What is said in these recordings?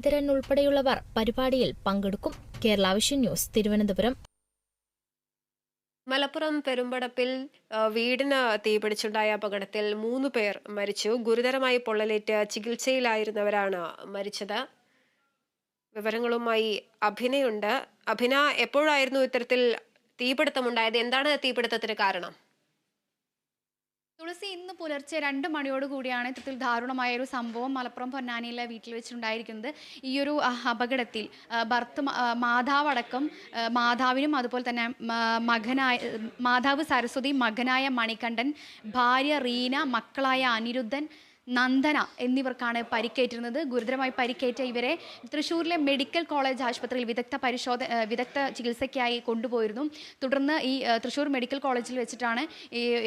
ഇതരൻ ഉൾപ്പെടെയുള്ളവർ പരിപാടിയിൽ പങ്കെടുക്കും. Kerala vision news, Thiruvananthapuram. മലപ്പുറം പെരുമ്പടപ്പിൽ വീടിന് തീപിടിച്ചുണ്ടായ അപകടത്തിൽ 3 പേർ മരിച്ചു. ഗുരുതരമായി പൊള്ളലേറ്റ് ചികിത്സയിലായിരുന്നവരാണ് മരിച്ചത്. വിവരങ്ങളുമായി അഭിനയുണ്ട്. അഭിന, എപ്പോഴായിരുന്നു ഇത്തരത്തിൽ തീപിടുത്തമുണ്ടായത്? എന്താണ് തീപിടുത്തത്തിന് കാരണം? തുളസി, ഇന്ന് പുലർച്ചെ 2 മണിയോടുകൂടിയാണ് ഇത്തരത്തിൽ ദാരുണമായ ഒരു സംഭവം മലപ്പുറം പൊന്നാനിയിലെ വീട്ടിൽ വെച്ചിട്ടുണ്ടായിരിക്കുന്നത്. ഈ ഒരു അപകടത്തിൽ മാതാവടക്കം മാതാവിനും അതുപോലെ തന്നെ മാതാവ് സരസ്വതി, മകനായ മണികണ്ഠൻ, ഭാര്യ റീന, മക്കളായ അനിരുദ്ധൻ, നന്ദന എന്നിവർക്കാണ് പരിക്കേറ്റിരുന്നത്. ഗുരുതരമായി പരിക്കേറ്റ ഇവരെ തൃശ്ശൂരിലെ മെഡിക്കൽ കോളേജ് ആശുപത്രിയിൽ വിദഗ്ധ ചികിത്സയ്ക്കായി കൊണ്ടുപോയിരുന്നു. തുടർന്ന് ഈ തൃശ്ശൂർ മെഡിക്കൽ കോളേജിൽ വെച്ചിട്ടാണ്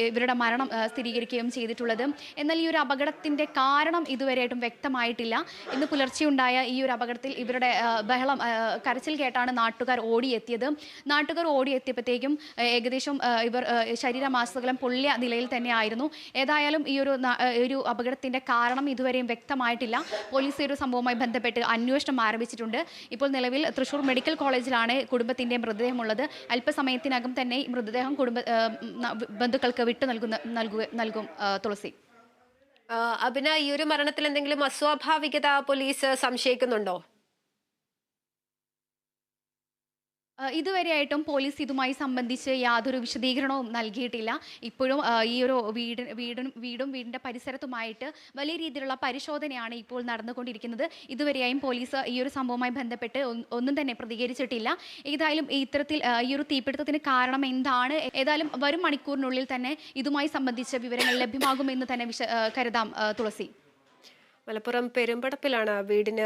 ഇവരുടെ മരണം സ്ഥിരീകരിക്കുകയും ചെയ്തിട്ടുള്ളത്. എന്നാൽ ഈ ഒരു അപകടത്തിൻ്റെ കാരണം ഇതുവരെയായിട്ടും വ്യക്തമായിട്ടില്ല. ഇന്ന് പുലർച്ചെയുണ്ടായ ഈ ഒരു അപകടത്തിൽ ഇവരുടെ കരച്ചിൽ കേട്ടാണ് നാട്ടുകാർ ഓടിയെത്തിയത്. നാട്ടുകാർ ഓടിയെത്തിയപ്പോഴത്തേക്കും ഏകദേശം ഇവർ ശരീരമാസകലം പൊള്ളിയ നിലയിൽ തന്നെയായിരുന്നു. ഏതായാലും ഈ ഒരു അപകടത്തിൻ്റെ കാരണം ഇതുവരെയും വ്യക്തമായിട്ടില്ല. പോലീസ് ഈ ഒരു സംഭവവുമായി ബന്ധപ്പെട്ട് അന്വേഷണം ആരംഭിച്ചിട്ടുണ്ട്. ഇപ്പോൾ നിലവിൽ തൃശ്ശൂർ മെഡിക്കൽ കോളേജിലാണ് കുടുംബത്തിൻ്റെ മൃതദേഹമുള്ളത്. അല്പസമയത്തിനകം തന്നെ മൃതദേഹം ബന്ധുക്കൾക്ക് വിട്ടു നൽകും. തുളസി, അഭിന, ഈ ഒരു മരണത്തിൽ എന്തെങ്കിലും അസ്വാഭാവികത പോലീസ് സംശയിക്കുന്നുണ്ടോ? ഇതുവരെയായിട്ടും പോലീസ് ഇതുമായി സംബന്ധിച്ച് യാതൊരു വിശദീകരണവും നൽകിയിട്ടില്ല. ഇപ്പോഴും ഈ ഒരു വീടിൻ്റെ പരിസരത്തുമായിട്ട് വലിയ രീതിയിലുള്ള പരിശോധനയാണ് ഇപ്പോൾ നടന്നുകൊണ്ടിരിക്കുന്നത്. ഇതുവരെയായും പോലീസ് ഈ ഒരു സംഭവവുമായി ബന്ധപ്പെട്ട് ഒന്നും തന്നെ പ്രതികരിച്ചിട്ടില്ല. ഏതായാലും ഇത്തരത്തിൽ ഈ ഒരു തീപിടുത്തത്തിന് കാരണം എന്താണ്, ഏതായാലും വരും മണിക്കൂറിനുള്ളിൽ തന്നെ ഇതുമായി സംബന്ധിച്ച വിവരങ്ങൾ ലഭ്യമാകുമെന്ന് തന്നെ കരുതാം. തുളസി, മലപ്പുറം പെരുമ്പടപ്പിലാണ് വീടിന്